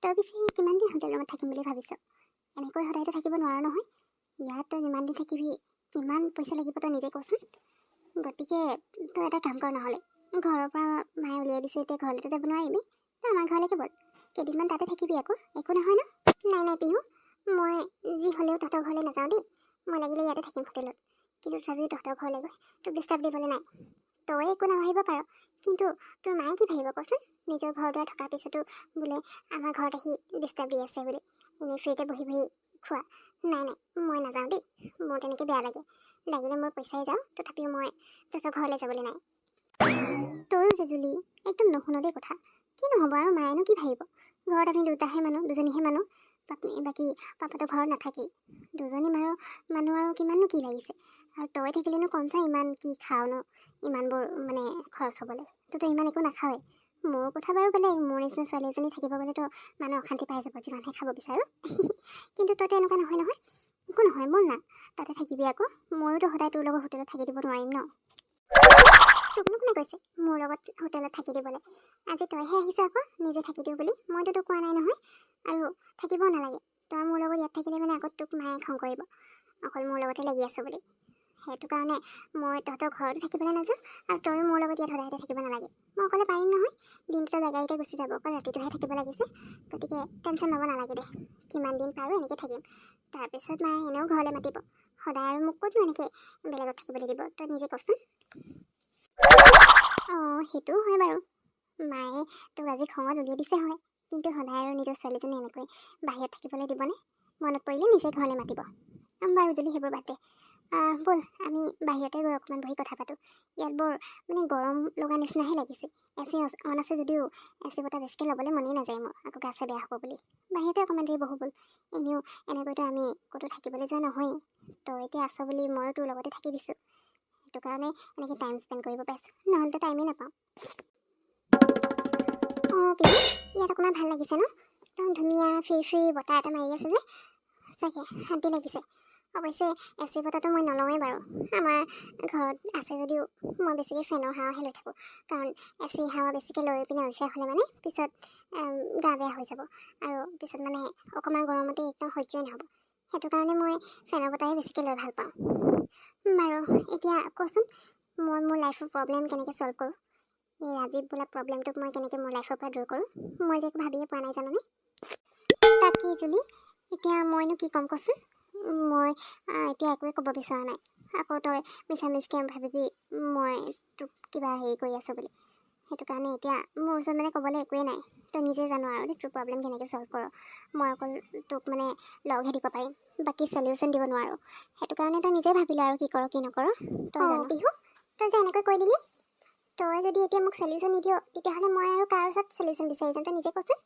তই পিছে কিমান দিন হোটেল ৰুমত থাকিম বুলি ভাবিছ? এনেকৈ সদায়তো থাকিব নোৱাৰ নহয়। ইয়াত তই যিমান দিন থাকিবি কিমান পইচা লাগিব তই নিজে কচোন। গতিকে তই এটা কাম কৰ, নহ'লে ঘৰৰ পৰা মায়ে উলিয়াই দিছে, এতিয়া ঘৰলৈতো যাব নোৱাৰিবি, তই আমাৰ ঘৰলৈকে বল, কেইদিনমান তাতে থাকিবি আকৌ, একো নহয় ন? নাই পিহু, মই যি হ'লেও তহঁতৰ ঘৰলৈ নাযাওঁ দেই। মই লাগিলে ইয়াতে থাকিম হোটেলত, কিন্তু তথাপিও তহঁতৰ ঘৰলৈ গৈ তোক ডিষ্টাৰ্ব দিবলৈ নাই। তই একো নাভাবিব পাৰ, কিন্তু তোৰ মায়ে কি ভাবিব কচোন? নিজৰ ঘৰ দুৱাৰ থকাৰ পিছতো বোলে আমাৰ ঘৰত আহি ডিষ্টাৰ্ব দি আছে বুলি, এনেই ফ্ৰীতে বহি খোৱা। নাই মই নাযাওঁ দেই, মোৰ তেনেকৈ বেয়া লাগে। লাগিলে মোৰ পইচাই যাওঁ, তথাপিও মই তহঁতৰ ঘৰলৈ যাবলৈ নাই। তয়ো জেজুলি একদম নুশুনো দেই কথা। কি নহ'ব আৰু, মায়েনো কি ভাবিব? ঘৰত আমি দুজনীহে মানুহ, বাকী পাপাতো ঘৰত নাথাকেই। দুজনী মানুহ আৰু কিমাননো কি লাগিছে? আৰু তই থাকিলেনো কম চা ইমান কি খাওঁনো, ইমানবোৰ মানে খৰচ হ'বলৈ। তইতো ইমান একো নাখাওঁৱেই। মোৰ কথা বাৰু বেলেগ, মোৰ নিচিনা ছোৱালী এজনী থাকিব গ'লেতো মানুহ অশান্তি পাই যাব যিমানহে খাব বিচাৰোঁ। কিন্তু তইতো এনেকুৱা নহয়। একো নহয়, বল না তাতে থাকিবি আকৌ। ময়োতো সদায় তোৰ লগত হোটেলত থাকি দিব নোৱাৰিম ন। তোকনো কোনে কৈছে মোৰ লগত হোটেলত থাকি দিবলৈ? আজি তইহে আহিছ আকৌ নিজে থাকি দিওঁ বুলি, মইতো তোক কোৱা নাই নহয়। আৰু থাকিবও নালাগে, তই মোৰ লগত ইয়াত থাকিলে মানে আগত তোক মায়ে খং কৰিব, অকল মোৰ লগতে লাগি আছ বুলি। সেইটো কাৰণে মই তহঁতৰ ঘৰতো থাকিবলৈ নাযাওঁ, আৰু তয়ো মোৰ লগত ইয়াত সদায়তে থাকিব নালাগে। মই অকলে পাৰিম নহয়, দিনটোতো বেগাৰীতে গুচি যাব, অকল ৰাতিটোহে থাকিব লাগিছে। গতিকে টেনশ্যন ল'ব নালাগে দে, কিমান দিন পাৰোঁ এনেকৈ থাকিম। তাৰপিছত মায়ে এনেও ঘৰলৈ মাতিব, সদায় আৰু মোক ক'তনো এনেকৈ বেলেগত থাকিবলৈ দিব, তই নিজে কচোন। অঁ সেইটোও হয় বাৰু, মায়ে তোক আজি খঙত উলিয়াই দিছে হয়, কিন্তু সদায় আৰু নিজৰ ছোৱালীজনী এনেকৈ বাহিৰত থাকিবলৈ দিবনে? মনত পৰিলে নিজে ঘৰলৈ মাতিব। বাৰু যদি সেইবোৰ বাদ দে, ব'ল আমি বাহিৰতে গৈ অকণমান বহি কথা পাতোঁ। ইয়াত বৰ মানে গৰম লগা নিচিনাহে লাগিছে। এচি অন আছে যদিও এচি বতাহ বেছিকৈ ল'বলৈ মনেই নাযায় মোৰ, আকৌ গা চা বেয়া হ'ব বুলি। বাহিৰতে অকণমান দেৰি বহো ব'ল। এনেও এনেকৈতো আমি ক'তো থাকিবলৈ যোৱা নহয়েই, তই এতিয়া আছ বুলি ময়ো তোৰ লগতে থাকি দিছোঁ। সেইটো কাৰণে এনেকৈ টাইম স্পেণ্ড কৰিব পাইছোঁ, নহ'লেতো টাইমেই নাপাওঁ। অঁ পিহু, ইয়াত অকণমান ভাল লাগিছে ন? একদম ধুনীয়া ফ্ৰী বতাহ এটা মাৰি আছে যে, সঁচাকৈ শান্তি লাগিছে। অৱশ্যে এচি বতাহটো মই নলওঁৱেই বাৰু, আমাৰ ঘৰত আছে যদিও মই বেছিকৈ ফেনৰ হাৱাহে লৈ থাকোঁ। কাৰণ এচি হাৱা বেছিকৈ লৈ পিনে অভ্যাস হ'লে মানে পিছত গা বেয়া হৈ যাব, আৰু পিছত মানে অকণমান গৰমতে একদম সহ্যই নহ'ব। সেইটো কাৰণে মই ফেনৰ বতাহে বেছিকৈ লৈ ভাল পাওঁ। বাৰু এতিয়া কচোন, মই মোৰ লাইফৰ প্ৰব্লেম কেনেকৈ ছল্ভ কৰোঁ? এই ৰাজীৱ বোলা প্ৰব্লেমটোক মই কেনেকৈ মোৰ লাইফৰ পৰা দূৰ কৰোঁ, মই যে একো ভাবিয়ে পোৱা নাই জাননে। তাকে জুলি, এতিয়া মইনো কি ক'ম কচোন? মই এতিয়া একোৱে ক'ব বিচৰা নাই। আকৌ তই মিছামিছিকৈ ভাবিবি মই তোক কিবা হেৰি কৰি আছোঁ বুলি। সেইটো কাৰণে এতিয়া মোৰ ওচৰত মানে ক'বলৈ একোৱেই নাই। তই নিজে জানো আৰু দেই তোৰ প্ৰব্লেম কেনেকৈ ছল্ভ কৰ। মই অকল তোক মানে লগহে দিব পাৰিম, বাকী চলিউশ্যন দিব নোৱাৰোঁ। সেইটো কাৰণে তই নিজে ভাবিলে আৰু কি কৰ কি নকৰ। তই জানো বিহু, তই যে এনেকৈ কৈ দিলি, তই যদি এতিয়া মোক চলিউশ্যন নিদিয় তেতিয়াহ'লে মই আৰু কাৰ ওচৰত চলিউশ্যন বিচাৰি যাম, তই নিজে কচোন।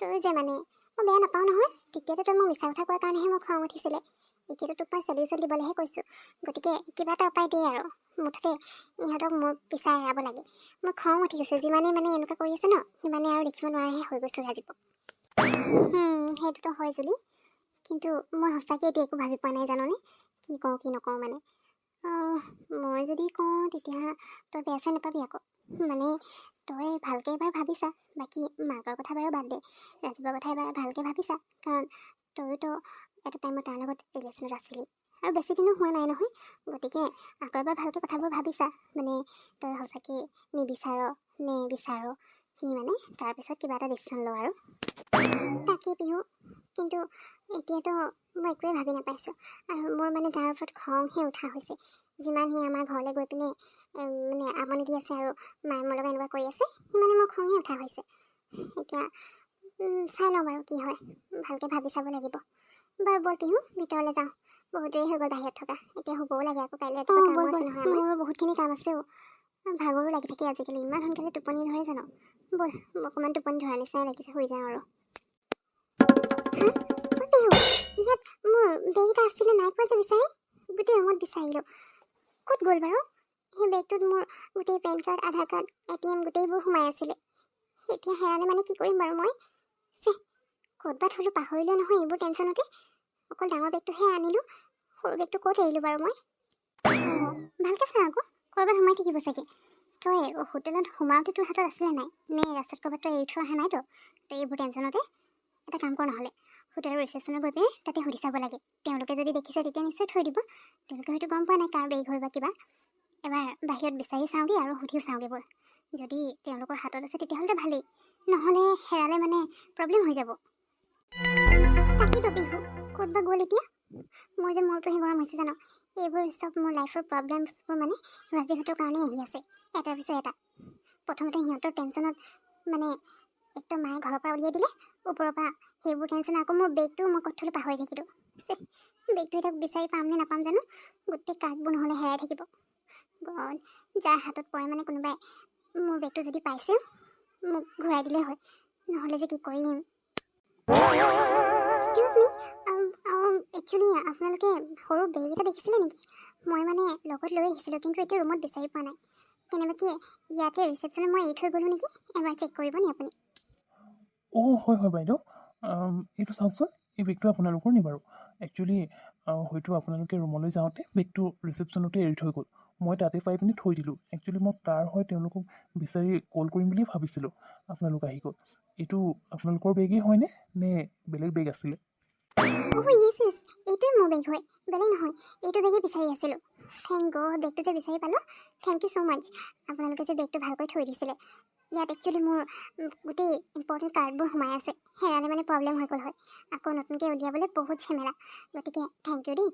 তই যে মানে মই বেয়া নাপাওঁ নহয়, তেতিয়াতো তই মোক মিছা কথা কোৱাৰ কাৰণেহে মোৰ খং উঠিছিলে। এতিয়াতো তোক মই চলিউশ্যন দিবলৈহে কৈছোঁ, গতিকে কিবা এটা উপায় দিয়ে আৰু। মুঠতে ইহঁতক মোৰ পিছা এৰাব লাগে। মোৰ খং উঠি গৈছে, যিমানেই মানে এনেকুৱা কৰি আছে ন, সিমানেই আৰু দেখিব নোৱাৰাহে হৈ গৈছোঁ ৰাজীৱ। সেইটোতো হয় জুলি, কিন্তু মই সঁচাকৈ এতিয়া একো ভাবি পোৱা নাই জাননে, কি কওঁ কি নকওঁ মানে। মই যদি কওঁ তেতিয়া তই বেয়া চেয়া নাপাবি আকৌ। মানে তই ভালকৈ এবাৰ ভাবিছা, বাকী মাকৰ কথা বাৰু বাদ দে, ৰাজীৱৰ কথা এবাৰ ভালকৈ ভাবিছা। কাৰণ তইতো এটা টাইমত তাৰ লগত ৰিলেশ্যনত আছিলি, আৰু বেছি দিনো হোৱা নাই নহয়। গতিকে আকৌ এবাৰ ভালকৈ কথাবোৰ ভাবিছা, মানে তই সঁচাকৈ নিবিচাৰ নে বিচাৰ, কি মানে তাৰপিছত কিবা এটা ডিচিশ্যন ল আৰু। তাকে পিহু, কিন্তু এতিয়াতো মই একোৱেই ভাবি নাপাইছোঁ, আৰু মোৰ মানে তাৰ ওপৰত খংহে উঠা হৈছে। যিমান সি আমাৰ ঘৰলৈ গৈ পিনে মানে আমনি দি আছে আৰু মায়ে মোৰ লগত এনেকুৱা কৰি আছে, সিমানে মোৰ খংহে উঠা হৈছে। এতিয়া চাই লওঁ বাৰু কি হয়, ভালকৈ ভাবি চাব লাগিব। বাৰু ব'ল পিহু ভিতৰলৈ যাওঁ, বহুত দেৰি হৈ গ'ল বাহিৰত থকা, এতিয়া শুবও লাগে আকৌ, কাইলৈ ৰাতিপুৱা কামো আছে নহয় আমাৰ। মোৰো বহুতখিনি কাম আছে ভাগৰো লাগি থাকে আজিকালি, ইমান সোনকালে টোপনি ধৰে জানো। ব'ল অকণমান টোপনি ধৰা নিচিনাই লাগিছে, শুই যাওঁ আৰু। পিহু, ইয়াত মোৰ বেগ এটা আছিলে, নাই পোৱা যে বিচাৰি, গোটেই ৰুমত বিচাৰিলোঁ, ক'ত গ'ল বাৰু? সেই বেগটোত মোৰ গোটেই পেন কাৰ্ড, আধাৰ কাৰ্ড, ATM গোটেইবোৰ সোমাই আছিলে। এতিয়া হেৰালে মানে কি কৰিম বাৰু মই? ক'ৰবাত থ'লোঁ, পাহৰিলোঁ নহয় এইবোৰ টেনশ্যনতে। অকল ডাঙৰ বেগটোহে আনিলোঁ, সৰু বেগটো ক'ত এৰিলোঁ বাৰু মই? ভালকৈ চা আকৌ, ক'ৰবাত সোমাই থাকিব চাগে। তই হোটেলত সোমাওঁতে তোৰ হাতত আছিলে নাই, নে ৰাস্তাত ক'ৰবাত তই এৰি থৈ অহা নাইতো তই এইবোৰ টেনশ্যনতে? এটা কাম কৰ নহ'লে হোটেলৰ ৰিচেপশ্যনত গৈ পিনে তাতে সুধি চাব লাগে। তেওঁলোকে যদি দেখিছে তেতিয়া নিশ্চয় থৈ দিব। তেওঁলোকে হয়তো গম পোৱা নাই কাৰ বেগ হয় বা কিবা। এবাৰ বাহিৰত বিচাৰি চাওঁগৈ আৰু সুধিও চাওঁগৈ ব'ল। যদি তেওঁলোকৰ হাতত আছে তেতিয়াহ'লে ভালেই, নহ'লে হেৰালে মানে প্ৰব্লেম হৈ যাব। তাকেতো বিহু ক'ত বা গ'ল এতিয়া। মোৰ যে মূৰটোহে গৰম হৈছে জানো। এইবোৰ চব মোৰ লাইফৰ প্ৰব্লেমছবোৰ মানে ৰাজীহঁতৰ কাৰণেই আহি আছে এটাৰ পিছত এটা। প্ৰথমতে সিহঁতৰ টেনশ্যনত মানে একদম মায়ে ঘৰৰ পৰা উলিয়াই দিলে, ওপৰৰ পৰা সেইবোৰ টেনশ্যন আকৌ মোৰ বেগটো মই ক'ত থ'লোঁ পাহৰি থাকিলোঁ। বেগটো এতিয়া বিচাৰি পাম নে নাপাম জানো, গোটেই কাৰ্ডবোৰ নহ'লে হেৰাই থাকিব। গড, যাৰ হাতত পৰে মানে কোনোবাই মোৰ বেগটো যদি পাইছে মোক ঘূৰাই দিলেই হয়, নহ'লে যে কি কৰিম। এক্সকিউজ মি, একচুৱেলি আপোনালোকে সৰু বেগ এটা দেখিছিলে নেকি? মই মানে লগত লৈ আহিছিলোঁ, কিন্তু এতিয়া ৰুমত বিচাৰি পোৱা নাই। কেনেবাকৈ ইয়াতে ৰিচেপশ্যনত মই এৰি থৈ গ'লোঁ নেকি? এবাৰ চেক কৰিব নি আপুনি? হয় বাইদেউ, এইটো চাওকচোন, এই বেগটো আপোনালোকৰ নি বাৰু? একচুৱেলি হয়তো আপোনালোকে ৰুমলৈ যাওঁতে বেগটো ৰিচেপশ্যনতে এৰি থৈ গ'ল। মই তাতে পাই পিনি থৈ দিলোঁ। একচুৱেলি মই তাৰ হয় তেওঁলোকক বিচাৰি কল কৰিম বুলি ভাবিছিলোঁ, আপোনালোক আহি গ'ল। এইটো আপোনালোকৰ বেগেই হয়নে নে বেলেগ বেগ আছিলে? য়েছ, এইটোৱে মোৰ বেগ হয়, বেলেগ নহয়। এইটো বেগেই বিচাৰি আছিলোঁ। থেংক গড, বেগটো যে বিচাৰি পালোঁ। থেংক ইউ ছ' মাছ। আপোনালোকে যে বেগটো ভালকৈ থৈ দিছিলে। ইয়াত একচুৱেলি মোৰ গোটেই ইম্পৰ্টেণ্ট কাৰ্ডবোৰ সোমাই আছে। হেৰালে মানে প্ৰব্লেম হৈ গ'ল হয়, আকৌ নতুনকৈ উলিয়াবলৈ বহুত ঝেমেলা। গতিকে থেংক ইউ দেই।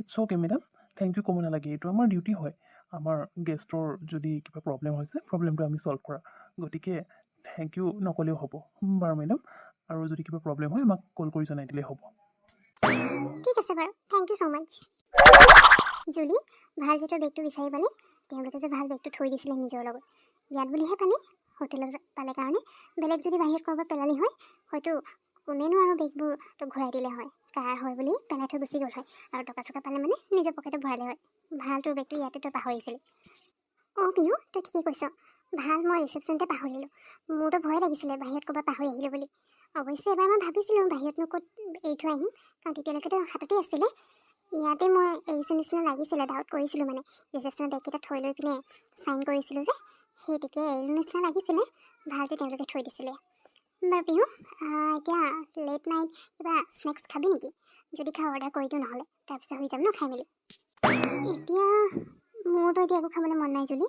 It's okay madam, thank you ক'ব নালাগে। এইটো আমাৰ ডিউটি হয়, আমাৰ গেষ্টৰ যদি কিবা প্ৰব্লেম হৈছে প্ৰব্লেমটো আমি ছল্ভ কৰা। গতিকে থেংক ইউ নক'লেও হ'ব বাৰু মেডাম। আৰু যদি কিবা প্ৰব্লেম হয় আমাক কল কৰি জনাই দিলেই হ'ব। ঠিক আছে বাৰু, থেংক ইউ ছ' মাছ। জুলি, ভাল যে তই বেগটো বিচাৰি পালি। তেওঁলোকে যে ভাল বেগটো থৈ দিছিলে নিজৰ লগত। ইয়াত বুলিহে পালি, হোটেলত পালে কাৰণে। বেলেগ যদি বাহিৰত ক'ৰবাত পেলালি হয়, হয়তো কোনেনো আৰু বেগবোৰ তোক ঘূৰাই দিলে হয়। কাৰ হয় বুলি পেলাই থৈ গুচি গ'ল হয়, আৰু টকা চকা পালে মানে নিজৰ পকেটত ভৰালে হয়। ভাল তোৰ বেগটো ইয়াতে তই পাহৰিছিলি। বিহু, তই ঠিকেই কৈছ। ভাল মই ৰিচেপশ্যনতে পাহৰিলোঁ। মোৰতো ভয় লাগিছিলে বাহিৰত ক'ৰবাত পাহৰি আহিলোঁ বুলি। অৱশ্যে এবাৰ মই ভাবিছিলোঁ বাহিৰতনো ক'ত এৰি থৈ আহিম, কাৰণ তেতিয়ালৈকেতো হাততে আছিলে। ইয়াতে মই এৰিছোঁ নিচিনা লাগিছিলে, ডাউট কৰিছিলোঁ মানে। ৰিচেপশ্যনৰ বেগকেইটা থৈ লৈ পিনে চাইন কৰিছিলোঁ যে, সেই তেতিয়া এৰিলোঁ নিচিনা লাগিছিলে। ভাল যে তেওঁলোকে থৈ দিছিলে। বাৰু বিহু, এতিয়া লেট নাইট কিবা স্নেক্স খাবি নেকি? যদি খাওঁ অৰ্ডাৰ কৰি দিওঁ নহ'লে, তাৰপিছত হৈ যাম ন খাই মেলি। এতিয়া মোৰতো এতিয়া একো খাবলৈ মন নাই জুলি।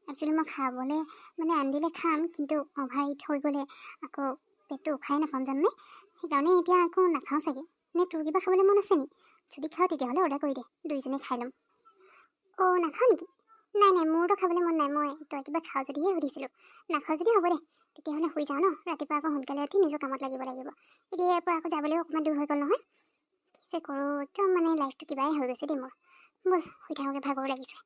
একচুৱেলি মই খাবলৈ মানে আনিলে খাম, কিন্তু অভাৰ ইট হৈ গ'লে আকৌ পেটটো উখাই নাপাম জাননে। সেইকাৰণে এতিয়া আকৌ নাখাওঁ চাগে। নে তোৰ কিবা খাবলৈ মন আছে নি? যদি খাওঁ তেতিয়াহ'লে অৰ্ডাৰ কৰি দে, দুইজনে খাই ল'ম। নাখাওঁ নেকি? নাই মোৰতো খাবলৈ মন নাই। মই তই কিবা খাওঁ যদিহে সুধিছিলোঁ। নাখাওঁ যদি হ'ব দে, তেতিয়াহ'লে শুই যাওঁ ন। ৰাতিপুৱা আকৌ সোনকালে উঠি নিজৰ কামত লাগিব। এতিয়া ইয়াৰ পৰা আকৌ যাবলৈও অকণমান দূৰ হৈ গ'ল নহয়। কি যে কৰোঁ, একদম মানে লাইফটো কিবাই হৈ গৈছে দেই মোৰ। ব'ল শুই থাকোঁগৈ, ভাগৰো লাগিছে।